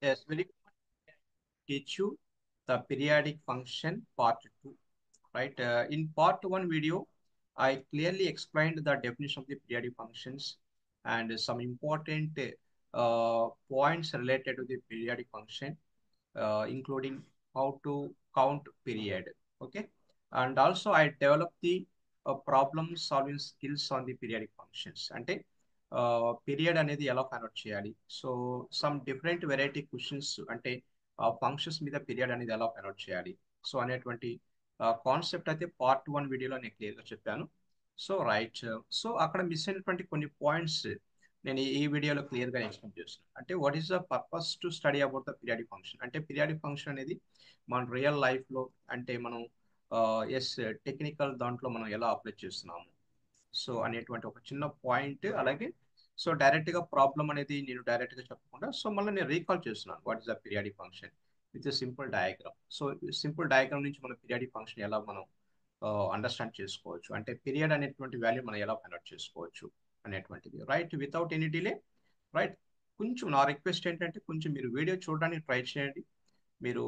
Yes, very good. Teach you the periodic function part 2, right? In part 1 video, I clearly explained the definition of the periodic functions and some important points related to the periodic function, including how to count period. Okay, and also I developed the problem solving skills on the periodic functions. అంటే period అనేది ఎలా convert చేయాలి, so some different variety questions అంటే functions మీద period అనేది ఎలా convert చేయాలి, so అనేటువంటి కాన్సెప్ట్ అయితే పార్ట్ 1 వీడియోలో నేను క్లియర్గా చెప్పాను. సో రైట్, సో అక్కడ మిస్ అయినటువంటి కొన్ని పాయింట్స్ నేను ఈ వీడియోలో క్లియర్గా ఎక్స్ప్లెయిన్ చేస్తున్నాను. అంటే what is the purpose to study about the periodic function, అంటే పీరియాడిక్ ఫంక్షన్ అనేది మన రియల్ లైఫ్లో అంటే మనం ఎస్ టెక్నికల్ దాంట్లో మనం ఎలా అప్లై చేస్తున్నాము, సో అనేటువంటి ఒక చిన్న పాయింట్. అలాగే సో డైరెక్ట్గా ప్రాబ్లం అనేది నేను డైరెక్ట్గా చెప్పకుండా సో మళ్ళీ నేను రీకాల్ చేస్తున్నాను what is the periodic function with simple diagram. So simple diagram నుంచి మనం పీరియాడిక్ ఫంక్షన్ ఎలా మనం అండర్స్టాండ్ చేసుకోవచ్చు, అంటే పీరియడ్ అనేటువంటి వాల్యూ మనం ఎలా కన్వర్ట్ చేసుకోవచ్చు అనేటువంటిది. Right, without any delay. Right, కొంచెం నా రిక్వెస్ట్ ఏంటంటే కొంచెం మీరు వీడియో చూడడానికి ట్రై చేయండి. మీరు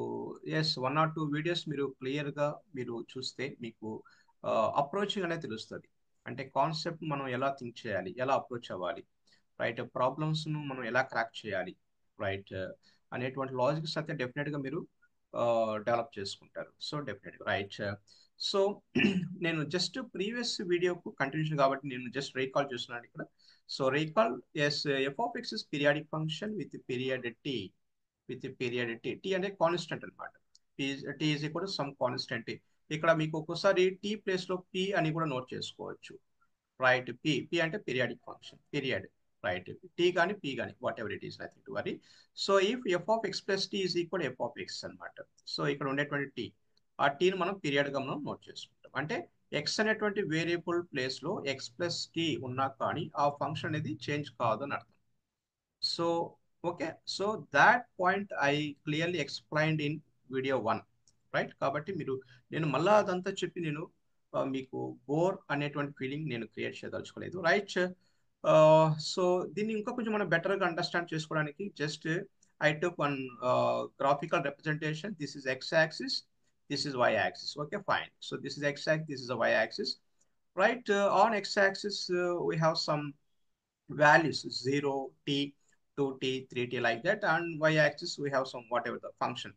ఎస్ 1 or 2 వీడియోస్ మీరు క్లియర్గా మీరు చూస్తే మీకు అప్రోచింగ్ అనేది తెలుస్తుంది. అంటే కాన్సెప్ట్ మనం ఎలా థింక్ చేయాలి, ఎలా అప్రోచ్ అవ్వాలి, రైట్, ప్రాబ్లమ్స్ను మనం ఎలా క్రాక్ చేయాలి, రైట్ అనేటువంటి లాజిక్స్ అయితే డెఫినెట్గా మీరు డెవలప్ చేసుకుంటారు. సో డెఫినెట్గా రైట్. సో నేను జస్ట్ ప్రీవియస్ వీడియోకు కంటిన్యూషన్ కాబట్టి నేను జస్ట్ రీకాల్ చేస్తున్నాను ఇక్కడ. So recall as F of X is periodic function with period t, with period t. T అంటే కాన్స్టెంట్ అనమాట. T is equal to some constant. ఇక్కడ మీకు ఒక్కోసారి టీ ప్లేస్ లో పి అని కూడా నోట్ చేసుకోవచ్చు. రైట్, పి పి అంటే periodic function, period. Right, t కానీ పి కానీ whatever it is, nothing to worry. So if f of x plus t is equal f of x అనమాట. So ఇక్కడ ఉండేటువంటి tea, ఆ టీని మనం పీరియడ్ గా మనం నోట్ చేసుకుంటాం. అంటే ఎక్స్ అనేటువంటి వేరియబుల్ ప్లేస్ లో ఎక్స్ ప్లస్ టీ ఉన్నా కానీ ఆ ఫంక్షన్ అనేది చేంజ్ కాదు అని అర్థం. So okay, so that point I clearly explained in video 1. Right, కాబట్టి మీరు నేను మళ్ళా అదంతా చెప్పి నేను మీకు బోర్ అనేటువంటి ఫీలింగ్ నేను క్రియేట్ చేయదలుచుకోలేదు. రైట్, సో దీన్ని ఇంకా కొంచెం మనం బెటర్గా అండర్స్టాండ్ చేసుకోవడానికి just I took one graphical representation. This is x axis, this is y axis. Okay fine. So this is x axis, this is y axis. Right, on x-axis we have some values 0, t, 2t, 3t like that, and y-axis we have some whatever the function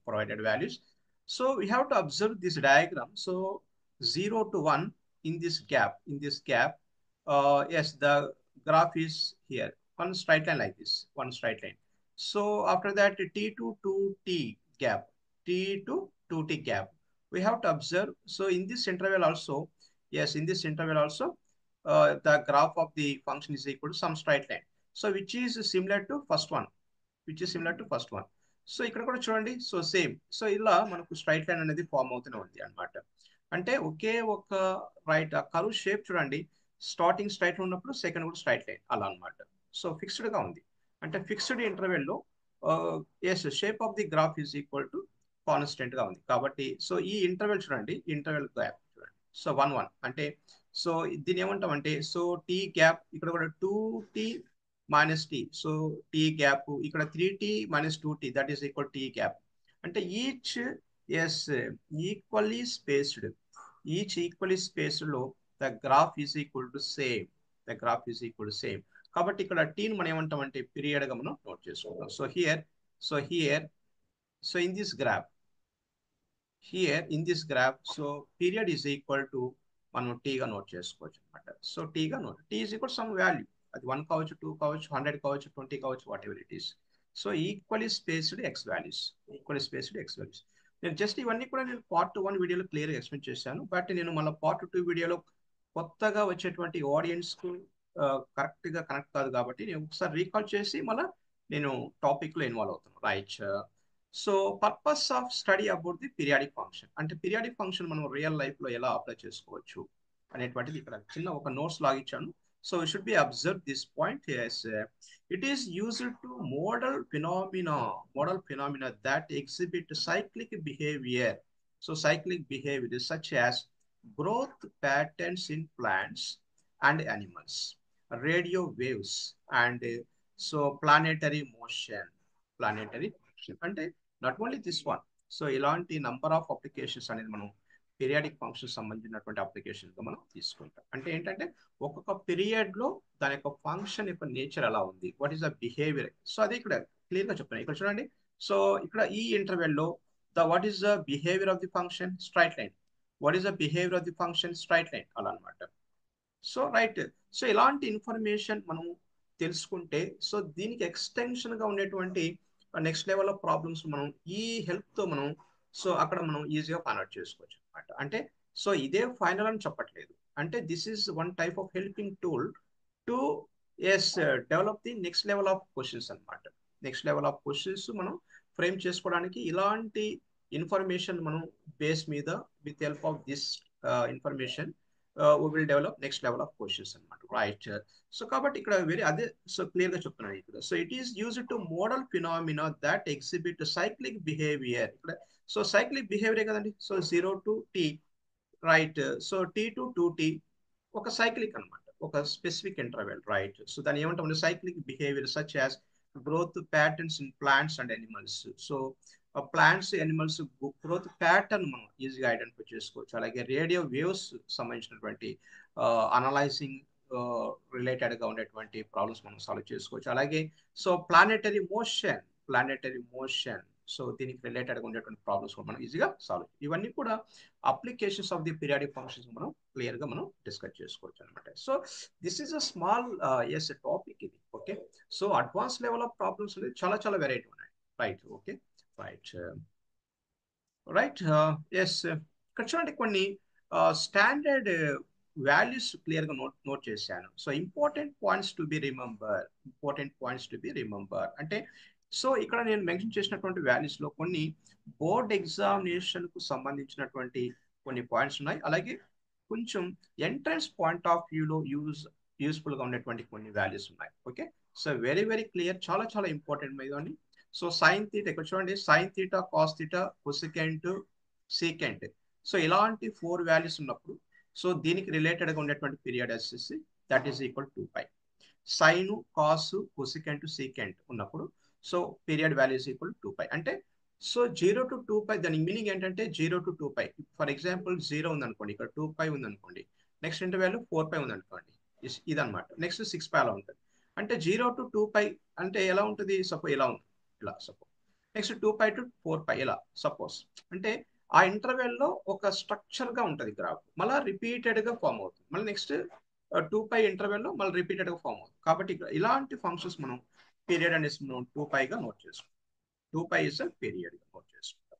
provided values. So we have to observe this diagram. So 0 to 1 in this gap, yes, the graph is here, one straight line like this, one straight line. So after that t to 2t gap, t to 2t gap we have to observe. So in this interval also, yes, in this interval also the graph of the function is equal to some straight line. So which is similar to first one, which is similar to first one. So ఇక్కడ కూడా చూడండి, so same. So ఇలా మనకు straight line అనేది form అవుతూనే ఉంది అనమాట. అంటే ఒకే ఒక రైట్ ఆ కర్వ్ షేప్ చూడండి, స్టార్టింగ్ స్ట్రైట్ లైన్ ఉన్నప్పుడు సెకండ్ కూడా స్ట్రైట్ లైన్ అలా అనమాట. సో ఫిక్స్డ్ గా ఉంది, అంటే ఫిక్స్డ్ ఇంటర్వెల్ లో S shape of the graph is equal to constant గా ఉంది. కాబట్టి సో ఈ ఇంటర్వెల్ చూడండి, ఇంటర్వెల్ గ్యాప్ చూడండి. సో 1 1 అంటే సో దీని ఏమంటాం అంటే సో టీ గ్యాప్ ఇక్కడ కూడా 2t minus T. So T gap ఇక్కడ 3t minus 2t that is equal T gap. అంటే each is equally spaced, each equally spaced లో the graph is equal to same, the graph is equal to same. కాబట్టి ఇక్కడ టీని మనం ఏమంటాం అంటే period గా మనం నోట్ చేసుకుంటాం. So here, so here, so in this graph, here in this graph, so period is equal to మనం టీగా నోట్ చేసుకోవచ్చు అనమాట. సో టీగా note, t is equal some value, అది 1 కావచ్చు, 2 కావచ్చు, 100 కావచ్చు, 20 కావచ్చు, whatever it is. So equally spaced x values, equally spaced x values. నేను జస్ట్ ఇవన్నీ కూడా నేను పార్ట్ 1 వీడియోలో క్లియర్గా ఎక్స్ప్లెయిన్ చేశాను. బట్ నేను మళ్ళీ పార్ట్ 2 వీడియోలో కొత్తగా వచ్చేటువంటి ఆడియన్స్ కు కరెక్ట్ గా కనెక్ట్ కాదు కాబట్టి నేను ఒకసారి రీకాల్ చేసి మళ్ళీ నేను టాపిక్ లో ఇన్వాల్వ్ అవుతాను. Right, so purpose of study about the periodic function, అంటే పీరియాడిక్ ఫంక్షన్ మనం రియల్ లైఫ్ లో ఎలా అప్లై చేసుకోవచ్చు అనేటువంటిది ఇక్కడ చిన్న ఒక నోట్స్ లాగా ఇచ్చాను. So we should be observe this point. Yes, it is used to model phenomena that exhibit cyclic behavior. So cyclic behavior is such as growth patterns in plants and animals, radio waves, and so planetary motion, planetary function. అంటే not only this one. So ఇలాంటి number of applications అనేది మనం periodic function సంబంధించినటువంటి applications మనం తీసుకుంటాం. అంటే ఏంటంటే ఒక్కొక్క పీరియడ్ లో దాని యొక్క ఫంక్షన్ యొక్క నేచర్ ఎలా ఉంది, what is the behaviour. So అది ఇక్కడ క్లియర్ గా చెప్తాను. ఇక్కడ చూడండి. సో ఇక్కడ ఈ ఇంటర్వెల్ లో what is the behaviour of the function, straight line. What is the behaviour of the function, straight line, అలా అనమాట. So right. సో ఇలాంటి ఇన్ఫర్మేషన్ మనం తెలుసుకుంటే, సో దీనికి ఎక్స్టెన్షన్ గా ఉండేటువంటి నెక్స్ట్ లెవెల్ ఆఫ్ ప్రాబ్లమ్స్ మనం ఈ హెల్ప్ తో మనం సో అక్కడ మనం ఈజీగా ఫైండ్ అవుట్ చేసుకోవచ్చు అనమాట. అంటే సో ఇదే ఫైనల్ అని చెప్పట్లేదు. అంటే this is one type of helping tool to us develop the next level of questions అనమాట. నెక్స్ట్ లెవెల్ ఆఫ్ క్వశ్చన్స్ మనం ఫ్రేమ్ చేసుకోవడానికి ఇలాంటి ఇన్ఫర్మేషన్ మనం బేస్ మీద with help of this information we will develop next level of questions అన్నమాట. Right. So కాబట్టి ఇక్కడ very అదే సో క్లియర్ గా చెప్తున్నాను ఇక్కడ. So it is used to model phenomena that exhibit cyclic behaviour. ఇక్కడ సో సైక్లిక్ బిహేవియర్ కదండి. So 0 to t, right. So t to 2t ఒక సైక్లిక్ అన్నమాట, ఒక స్పెసిఫిక్ ఇంటర్వెల్, రైట్. సో దాన్ని ఏమంటాం, cyclic behaviour such as growth patterns in plants and animals. So plants animals growth pattern మనం ఈజీగా identify చేసుకోవచ్చు. అలాగే రేడియో వేవ్స్ సంబంధించినటువంటి అనలైజింగ్ రిలేటెడ్ గా ఉండేటువంటి ప్రాబ్లమ్స్ మనం సాల్వ్ చేసుకోవచ్చు. అలాగే సో ప్లానెటరీ మోషన్ సో దీనికి రిలేటెడ్ గా ఉండేటువంటి ప్రాబ్లమ్స్ మనం ఈజీగా సాల్వ్. ఇవన్నీ కూడా applications of the periodic functions మనం క్లియర్ గా మనం డిస్కస్ చేసుకోవచ్చు అనమాట. So this is a small yes topic ఇది. Okay. So advance level of problems అనేది చాలా చాలా వెరైటీ ఉన్నాయి. Right. Okay. Right. Right. Yes. ఇక్కడ చూడండి కొన్ని స్టాండర్డ్ వాల్యూస్ క్లియర్ గా నోట్ చేశాను. So important points to be remember అంటే సో ఇక్కడ నేను మెన్షన్ చేసినటువంటి వాల్యూస్ లో కొన్ని బోర్డ్ ఎగ్జామినేషన్ కు సంబంధించినటువంటి కొన్ని పాయింట్స్ ఉన్నాయి. అలాగే కొంచెం ఎంట్రన్స్ పాయింట్ ఆఫ్ వ్యూలో యూస్ఫుల్ గా ఉండేటువంటి కొన్ని వాల్యూస్ ఉన్నాయి. Okay. So very very clear, చాలా చాలా ఇంపార్టెంట్ మీద. సో సైన్ థీటా ఇక్కడ చూడండి, sine theta, cos theta, cosecant, secant. So ఇలాంటి 4 వాల్యూస్ ఉన్నప్పుడు సో దీనికి రిలేటెడ్ గా ఉండేటువంటి పీరియడ్ వచ్చేసి that is equal to pi. Sine, cos, cosecant, secant ఉన్నప్పుడు so period value is equal to pi. అంటే సో 0 to 2π దాని మీనింగ్ ఏంటంటే 0 to 2π. ఫర్ ఎగ్జాంపుల్ 0 ఉందనుకోండి, ఇక్కడ 2π ఉందనుకోండి, నెక్స్ట్ ఇంటర్వెల్ 4π ఉందనుకోండి, ఇదనమాట. నెక్స్ట్ 6π అలా ఉంటుంది. అంటే 0 to 2π అంటే ఎలా ఉంటుంది, సపోజ్ ఇలా ఉంది, ఇలా సపోజ్. నెక్స్ట్ 2π to 4π ఇలా సపోజ్. అంటే ఆ ఇంటర్వెల్ లో ఒక స్ట్రక్చర్ గా ఉంటుంది గ్రాఫ్, మళ్ళీ రిపీటెడ్ గా ఫామ్ అవుతుంది. మళ్ళీ నెక్స్ట్ 2π ఇంటర్వెల్ లో మళ్ళీ రిపీటెడ్ గా ఫామ్ అవుతుంది. కాబట్టి ఇలాంటి ఫంక్షన్స్ మనం పీరియడ్ అనేసి మనం 2π గా నోట్ చేసుకుంటాం. 2π ఇస్ అ పీరియడ్ గా నోట్ చేసుకుంటాం.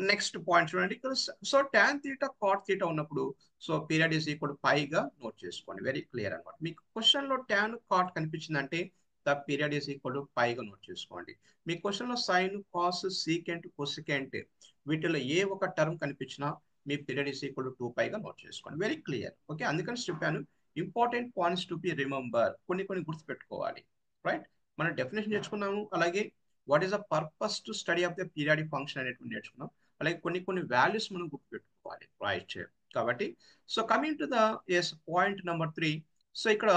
నెక్స్ట్ పాయింట్ చూడండి, ఇక్కడ సో tan θ cot θ ఉన్నప్పుడు so period is equal pi గా నోట్ చేసుకోండి. వెరీ క్లియర్ అనమాట. మీకు క్వశ్చన్ లో tan cot కనిపించిందంటే the period is equal pi గా నోట్ చేసుకోండి. మీ క్వశ్చన్ లో సైన్, కాస్, సీకెంట్, కొసికెంట్ వీటిలో ఏ ఒక టర్మ్ కనిపించినా మీ పీరియడ్ ఈస్ ఈక్వల్ 2π గా నోట్ చేసుకోండి. Very clear. ఓకే. అందుకని చెప్పాను important points to be remember, కొన్ని గుర్తుపెట్టుకోవాలి. రైట్. మనం డెఫినేషన్ నేర్చుకున్నాము, అలాగే what is the purpose to study of the periodic function అనేటువంటి నేర్చుకున్నాం. అలాగే కొన్ని వాల్యూస్ మనం గుర్తుపెట్టుకోవాలి. రైట్. కాబట్టి so coming to the S point number 3. So ఇక్కడ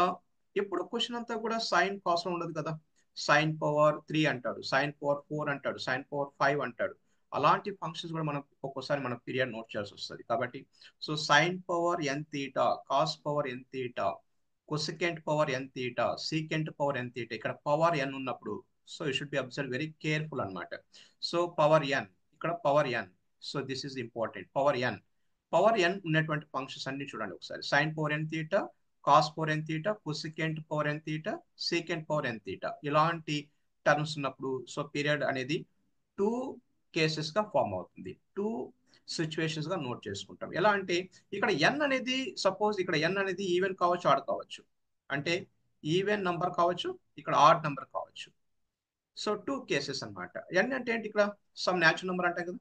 ఎప్పుడు క్వశ్చన్ అంతా కూడా సైన్ కాస్ లో ఉండదు కదా. సైన్ పవర్ 3 అంటాడు, సైన్ పవర్ 4 అంటాడు, సైన్ పవర్ 5 అంటాడు. అలాంటి ఫంక్షన్స్ కూడా మనం ఒక్కోసారి మన పీరియడ్ నోట్ చేయాల్సి వస్తుంది. కాబట్టి so sine power N theta, cos power N theta, cosecant power N theta, secant power N theta, ఇక్కడ పవర్ ఎన్ ఉన్నప్పుడు so you should be observe very careful అనమాట. సో పవర్ ఎన్, ఇక్కడ power N. So this is important. Power N ఉన్నటువంటి functions అన్ని చూడండి ఒకసారి. Sine power N theta, cos power N theta, cosecant power N theta, secant power N theta, ఇలాంటి terms ఉన్నప్పుడు so period అనేది 2 cases గా form అవుతుంది. 2 సిచ్యువేషన్స్ గా నోట్ చేసుకుంటాం. ఎలా అంటే ఇక్కడ ఎన్ అనేది సపోజ్ ఇక్కడ ఎన్ అనేది ఈవెన్ కావచ్చు, ఆడ్ కావచ్చు. అంటే ఈవెన్ నంబర్ కావచ్చు, ఇక్కడ ఆడ్ నంబర్ కావచ్చు. సో 2 కేసెస్ అనమాట. ఎన్ అంటే ఏంటి, ఇక్కడ సమ్ న్యాచురల్ నెంబర్ అంటే కదా.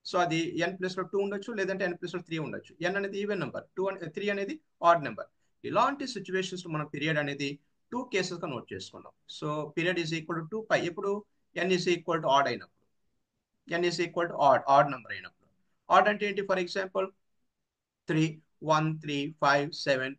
సో అది ఎన్ ప్లస్ లో 2 ఉండొచ్చు, లేదంటే ఎన్ ప్లస్ లో 3 ఉండొచ్చు. ఎన్ అనేది ఈవెన్ నెంబర్, 3 అనేది ఆడ్ నెంబర్. ఇలాంటి సిచ్యువేషన్స్ లో మన పీరియడ్ అనేది 2 కేసెస్ గా నోట్ చేసుకున్నాం. So period is equal to 2π ఎప్పుడు N is equal to odd అయినప్పుడు, N is equal to odd number అయినప్పుడు. ఆడ్ అంటే ఏంటి, ఫర్ ఎగ్జాంపుల్ 3, 1, 3, 5, 7,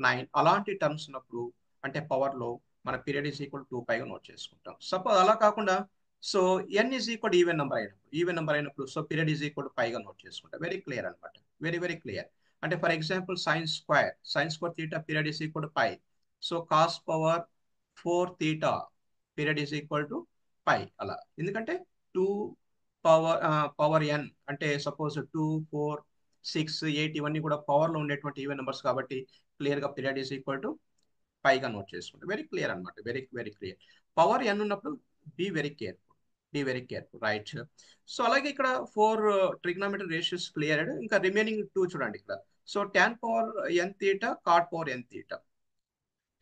9 అలాంటి టర్మ్స్ ఉన్నప్పుడు అంటే పవర్ లో మన పీరియడ్ ఈజ్ ఈక్వల్ 2π నోట్ చేసుకుంటాం. సపోజ్ అలా కాకుండా so n is equal even number అయినప్పుడు సో పీరియడ్ ఈజ్ ఈక్వల్ పైగా నోట్ చేసుకుంటాం. వెరీ క్లియర్ అనమాట. Very clear. అంటే for example sine square theta period is equal pi. So cos power 4 θ period is equal to pi అలా. ఎందుకంటే 2 power n అంటే suppose 2, 4, 6, 8 ఇవన్నీ కూడా పవర్ లో ఉండేటువంటి ఈవెన్ నెంబర్స్ కాబట్టి క్లియర్ గా పీరియడ్ ఈజ్ ఈక్వల్ టు పైగా నోట్ చేసుకుంటాం. వెరీ క్లియర్ అనమాట. Very clear. పవర్ n ఉన్నప్పుడు be very careful right. So అలాగే ఇక్కడ 4 ట్రిగ్నామెట్రీ రేషియోస్ క్లియర్డ్. ఇంకా రిమైనింగ్ 2 చూడండి ఇక్కడ. So tan power n theta cot power n theta.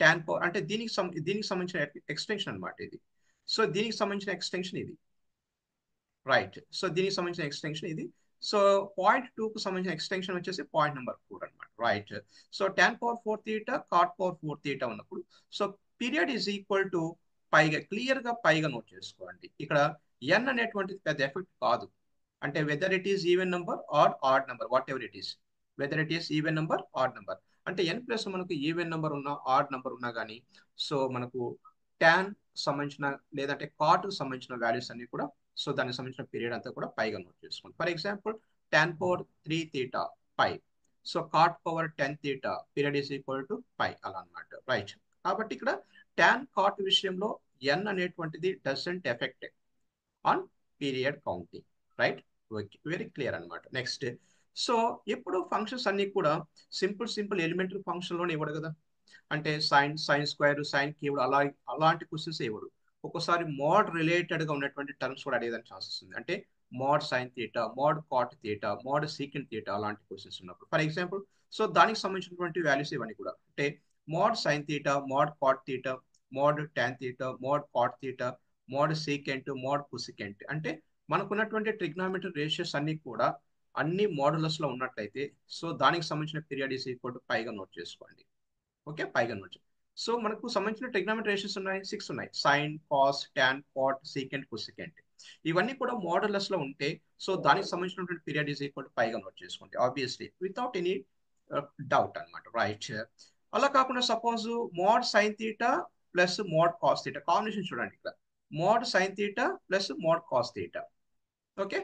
tan power అంటే దీనికి సంబంధించిన ఎక్స్టెన్షన్ అనమాట ఇది. సో దీనికి సంబంధించిన ఎక్స్టెన్షన్ ఇది రైట్. సో దీనికి సంబంధించిన ఎక్స్టెన్షన్ ఇది. సో పాయింట్ 2 కు సంబంధించిన ఎక్స్టెన్షన్ వచ్చేసి పాయింట్ నెంబర్ 4 అనమాట right. So tan power 4 θ cot power 4 θ ఉన్నప్పుడు so period is equal to పైగా క్లియర్ గా పైగా నోట్ చేసుకోండి. ఇక్కడ n అనేటువంటిది పెద్ద ఎఫెక్ట్ కాదు. అంటే whether it is even number or odd number whatever it is, whether it is even number odd number అంటే n ప్లస్ మనకు ఈవెన్ నెంబర్ ఉన్నా ఆడ్ నెంబర్ ఉన్నా కానీ సో మనకు ట్యాన్ సంబంధించిన లేదంటే కాట్ కు సంబంధించిన వాల్యూస్ అన్ని కూడా సో దానికి సంబంధించిన పీరియడ్ అంతా కూడా పైగా నోట్ చేసుకోండి. For example tan power 3 θ pi. So cot power 10 θ period is equal to pi అలా అనమాట రైట్. కాబట్టి ఇక్కడ tan కాట్ విషయంలో n అనేటువంటిది doesn't effect on period counting right. Very clear అనమాట. నెక్స్ట్ సో ఎప్పుడు ఫంక్షన్స్ అన్ని కూడా సింపుల్ ఎలిమెంటరీ ఫంక్షన్ లోనే ఇవ్వడు కదా. అంటే సైన్ స్క్వేర్ సైన్ క్యూబ్ అలాంటి క్వశ్చన్స్ ఇవ్వడు. ఒక్కోసారి మోడ్ రిలేటెడ్ గా ఉన్నటువంటి టర్మ్స్ కూడా అడిగేదానికి ఛాన్సెస్ ఉంది. అంటే mod sine theta, mod cot theta, mod secant theta అలాంటి క్వశ్చన్స్ ఉన్నప్పుడు ఫర్ ఎగ్జాంపుల్ సో దానికి సంబంధించినటువంటి వాల్యూస్ ఇవన్నీ కూడా అంటే mod sine theta, mod cot theta, mod tan theta, mod cot theta, mod secant, mod cosecant అంటే మనకున్నటువంటి ట్రిగ్నామెట్రీ రేషియోస్ అన్ని కూడా అన్ని మోడులస్ లో ఉన్నట్లయితే సో దానికి సంబంధించిన పీరియడ్ ఈస్ ఈక్వల్ టు పైగా నోట్ చేసుకోండి. ఓకే పైగా నోట్. సో మనకు సంబంధించిన ట్రిగ్నామెట్రీ రేషియోస్ ఉన్నాయి 6 ఉన్నాయి. Sine, cos, tan, cot, secant, cosecant ఇవన్నీ కూడా మోడలస్ లో ఉంటే సో దానికి సంబంధించినటువంటి పీరియడ్ ఈస్ ఈక్వల్ టు పైగా నోట్ చేసుకోండి ఆబ్వియస్లీ వితౌట్ ఎనీ డౌట్ అనమాట రైట్. అలా కాకుండా suppose mod sine theta plus mod cos theta combination చూడండి ఇక్కడ. Mod sine theta plus mod cos theta okay.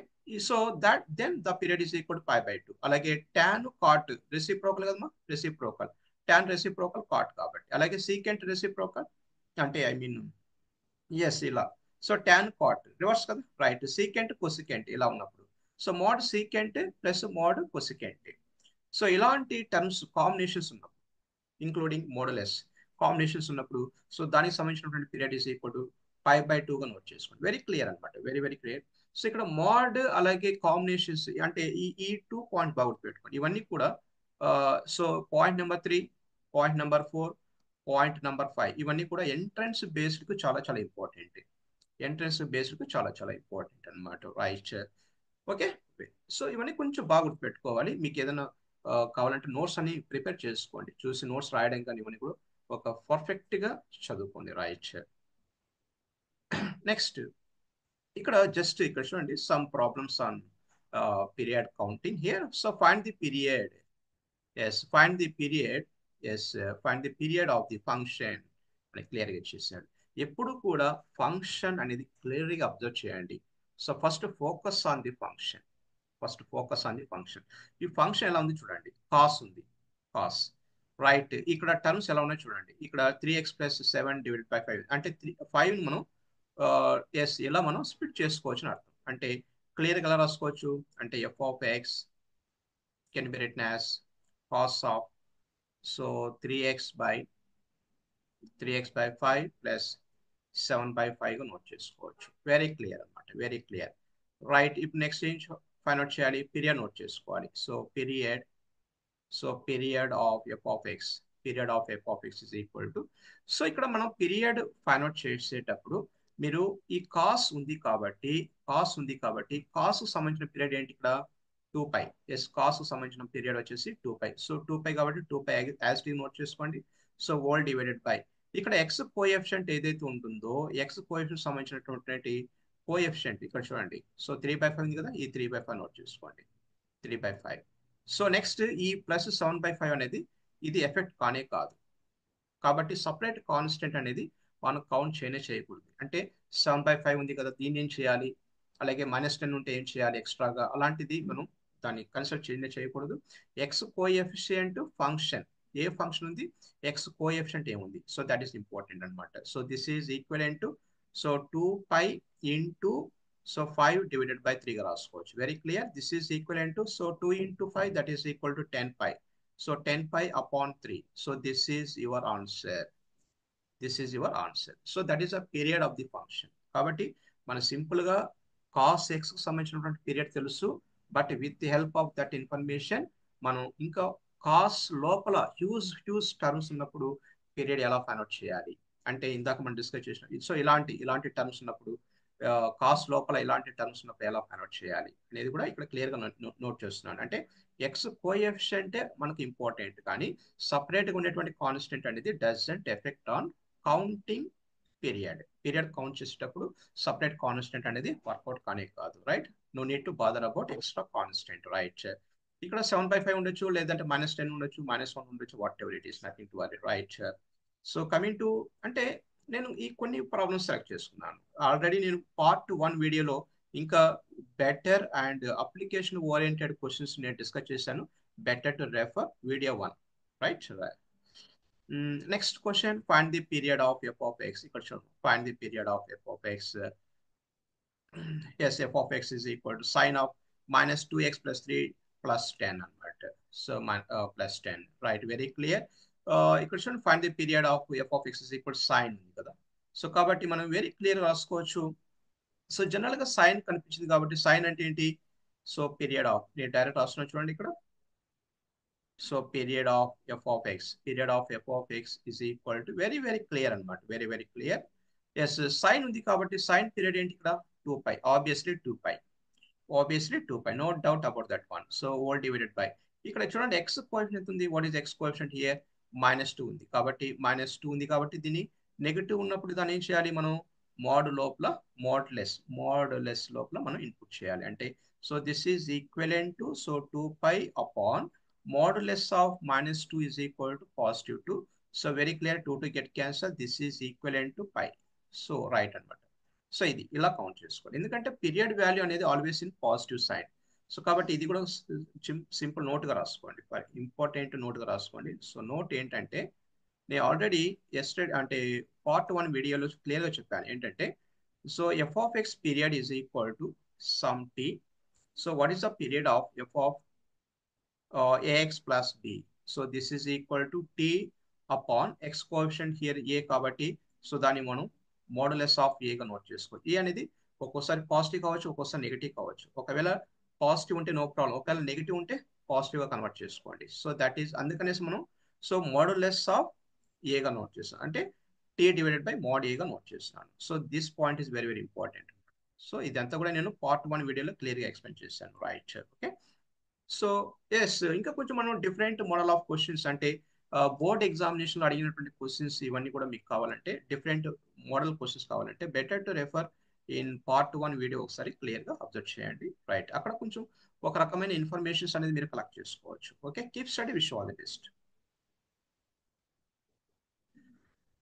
So that then the period is equal to π/2. అలాగే tan cot reciprocal కదమ్మా, reciprocal tan reciprocal cot కాబట్టి. అలాగే secant reciprocal అంటే I mean yes ఇలా. So tan cot reverse కదా right. Secant cosecant ఇలా ఉన్నప్పుడు so mod secant plus mod cosecant. So ఇలాంటి టర్మ్స్ కాంబినేషన్స్ ఉన్నప్పుడు ఇంక్లూడింగ్ మోడలెస్ కాంబినేషన్స్ ఉన్నప్పుడు సో దానికి సంబంధించినటువంటి పీరియడ్ ఈస్ ఈక్వల్ టు π/2 గా నోట్ చేసుకోండి. వెరీ క్లియర్ అనమాట. Very clear. సో ఇక్కడ మోడ్ అలాగే కాంబినేషన్స్ అంటే ఈ 2 పాయింట్ బాగా గుర్తుపెట్టుకోండి. ఇవన్నీ కూడా so point number 3, point number 4, point number 5 ఇవన్నీ కూడా ఎంట్రన్స్ బేస్డ్ కు చాలా ఇంపార్టెంట్. ఎంట్రన్స్ బేస్డ్ కు చాలా ఇంపార్టెంట్ అనమాట రైట్. ఓకే. సో ఇవన్నీ కొంచెం బాగా గుర్తుపెట్టుకోవాలి. మీకు ఏదైనా కావాలంటే నోట్స్ అని ప్రిపేర్ చేసుకోండి. చూసి నోట్స్ రాయడం కానీ ఇవన్నీ కూడా ఒక పర్ఫెక్ట్ గా చదువుకోండి రైట్. నెక్స్ట్ ఇక్కడ జస్ట్ ఇక్కడ చూడండి some problems on period counting here. So find the period. Find the period of the function అని క్లియర్ గా ఇచ్చేసాడు. ఎప్పుడు కూడా ఫంక్షన్ అనేది క్లియర్ గా అబ్జర్వ్ చేయండి. So first focus on the function. ఈ ఫంక్షన్ ఎలా ఉంది చూడండి. కాస్ ఉంది, కాస్ రైట్. ఇక్కడ టర్మ్స్ ఎలా ఉన్నాయి చూడండి. ఇక్కడ 3x + 7 / 5 అంటే 5 మనం ఇలా మనం స్ప్లిట్ చేసుకోవచ్చు అని అర్థం. అంటే క్లియర్ గా ఎలా రాసుకోవచ్చు అంటే f(x) can be written as cos of so 3x/5 plus 7/5 గా నోట్ చేసుకోవచ్చు. వెరీ క్లియర్ అనమాట. Very clear right. ఇప్పుడు నెక్స్ట్ ఏం ఫైండ్ అవుట్ చేయాలి? పీరియడ్ నోట్ చేసుకోవాలి. So period of f(x) is equal to so ఇక్కడ మనం పీరియడ్ ఫైండ్ అవుట్ చేసేటప్పుడు మీరు ఈ కాస్ ఉంది కాబట్టి కాస్ కు సంబంధించిన పీరియడ్ ఏంటి ఇక్కడ 2π. కాస్ కు సంబంధించిన పీరియడ్ వచ్చేసి 2π. సో 2π కాబట్టి 2π యాజ్ టీ నోట్ చేసుకోండి. సో హోల్ డివైడెడ్ బై ఇక్కడ ఎక్స్ కోఎఫిషియంట్ ఏదైతే ఉంటుందో ఎక్స్ కోఎఫిషియంట్ సంబంధించినటువంటి కోఎఫిషియంట్ ఇక్కడ చూడండి. సో 3/5 ఉంది కదా, ఈ 3/5 నోట్ చేసుకోండి. 3/5. సో నెక్స్ట్ ఈ ప్లస్ 7/5 అనేది ఇది ఎఫెక్ట్ కానే కాదు కాబట్టి సపరేట్ కాన్స్టెంట్ అనేది మనం కౌంట్ చేయకూడదు. అంటే 7/5 ఉంది కదా, దీన్ని ఏం చేయాలి, అలాగే -10 ఉంటే ఏం చేయాలి ఎక్స్ట్రాగా, అలాంటిది మనం దాన్ని కన్సిడర్ చేయకూడదు. ఎక్స్ కోఎఫిషియంట్ ఫంక్షన్, ఏ ఫంక్షన్ ఉంది, ఎక్స్ కోఎఫిషియంట్ ఏముంది, సో దట్ ఈస్ ఇంపార్టెంట్ అనమాట. So this is equal to so 2π into so 5 divided by 3 గా రాసుకోవచ్చు. Very clear. This is equal to so 2 into 5 that is equal to 10π. So 10π upon 3. So this is your answer. This is your answer. So that is a period of the function. కాబట్టి మన simple గా cos X కు సంబంధించినటువంటి period తెలుసు, but with the help of that information మనం ఇంకా cos లోపల huge terms ఉన్నప్పుడు పీరియడ్ ఎలా ఫైండ్ అవుట్ చేయాలి అంటే ఇందాక మనం డిస్కస్ చేసిన, సో ఇలాంటి టర్మ్స్ ఉన్నప్పుడు కాస్ లోపల ఇలాంటి టర్మ్స్ ఉన్నప్పుడు ఎలా ఫైండ్ అవుట్ చేయాలి అనేది కూడా ఇక్కడ క్లియర్ గా నోట్ చేస్తున్నాను. అంటే ఎక్స్ కోఎఫిషియంటే మనకు ఇంపార్టెంట్, కానీ సపరేట్ గా ఉండేటువంటి కాన్స్టెంట్ అనేది doesn't effect on counting period count చేసేటప్పుడు సపరేట్ కాన్స్టెంట్ అనేది వర్కౌట్ కానే కాదు. Right, no need to bother about extra constant. Right, ఇక్కడ 7/5 ఉండొచ్చు, లేదంటే -10 ఉండొచ్చు, -1 ఉండొచ్చు, whatever it is, nothing to worry. Right, so coming to అంటే నేను ఈ కొన్ని ప్రాబ్లమ్స్ సెలెక్ట్ చేసుకున్నాను. ఆల్రెడీ నేను పార్ట్ 1 వీడియోలో ఇంకా better and application oriented questions నేను డిస్కస్ చేశాను. Better to refer video 1. Right, next question, find the period of F of X. ఇక్కడ చూడండి, find the period of F of X. Yes, F of X is equal to sine of -2x + 3 + 10 అనమాట. సో +10. Right, very clear. ఇక్కడ చూడండి, find the period of F of X is equal to sine ఉంది కదా. సో కాబట్టి మనం very clear రాసుకోవచ్చు. సో జనరల్ గా సైన్ కనిపించింది కాబట్టి సైన్ అంటే ఏంటి, సో పీరియడ్ ఆఫ్, నేను డైరెక్ట్ రాస్తున్నా చూడండి ఇక్కడ. So period of F of X is equal to very clear అనమాట, వెరీ క్లియర్. ఎస్, సైన్ ఉంది కాబట్టి సైన్ పీరియడ్ ఏంటి ఇక్కడ 2π, obviously 2π, no doubt about that one. So whole divided by, ఇక్కడ చూడండి ఎక్స్ కోఎఫిషియంట్ ఉంది. What is X coefficient here, -2 ఉంది కాబట్టి దీన్ని నెగటివ్ ఉన్నప్పుడు దాన్ని ఏం చేయాలి మనం, మోడ్ లెస్ లోపల మనం ఇన్పుట్ చేయాలి. అంటే so this is equivalent to so 2π upon modulus of -2 is equal to +2. So very clear, 2 get cancelled. This is equivalent to π. So right అనమాట. సో ఇది ఇలా కౌంట్ చేసుకోవాలి, ఎందుకంటే పీరియడ్ వాల్యూ అనేది always in positive side. So కాబట్టి ఇది కూడా simple నోట్గా రాసుకోండి, ఇంపార్టెంట్ నోట్గా రాసుకోండి. సో నోట్ ఏంటంటే, నేను ఆల్రెడీ ఎస్టర్డే అంటే పార్ట్ 1 వీడియోలో క్లియర్గా చెప్పాను ఏంటంటే, so F of X period is equal to some T. So what is the period of F of ax plus b. So this is equal to t upon x coefficient here a కాబట్టి so దాన్ని మనం models of ఏ గా note చేసుకోవచ్చు. ఏ అనేది ఒక్కోసారి positive కావచ్చు, ఒక్కోసారి negative కావచ్చు. ఒకవేళ పాజిటివ్ ఉంటే నో ప్రాబ్లం, ఒకవేళ నెగిటివ్ ఉంటే పాజిటివ్ గా కన్వర్ట్ చేసుకోండి. సో దట్ ఈస్ అందుకనేసి మనం సో మోడలస్ ఆఫ్ ఏ గా నోట్ చేస్తాం, అంటే టీ డివైడెడ్ బై మోడ్ ఏ గా నోట్ చేస్తున్నాను. So this point is very important. So ఇదంతా కూడా నేను పార్ట్ 1 వీడియోలో క్లియర్ గా ఎక్స్ప్లెయిన్ చేశాను. Right, okay. సో ఎస్, ఇంకా కొంచెం మనం డిఫరెంట్ మోడల్ ఆఫ్ క్వశ్చన్స్ అంటే బోర్డ్ ఎగ్జామినేషన్ లో అడిగినటువంటి క్వశ్చన్స్ ఇవన్నీ కూడా మీకు కావాలంటే, డిఫరెంట్ మోడల్ క్వశ్చన్స్ కావాలంటే better to refer in part 1 video ఒకసారి క్లియర్ గా అబ్జర్వ్ చేయండి. రైట్, అక్కడ కొంచెం ఒక రకమైన ఇన్ఫర్మేషన్స్ అనేది మీరు కలెక్ట్ చేసుకోవచ్చు. Okay, keep study, wish all the best.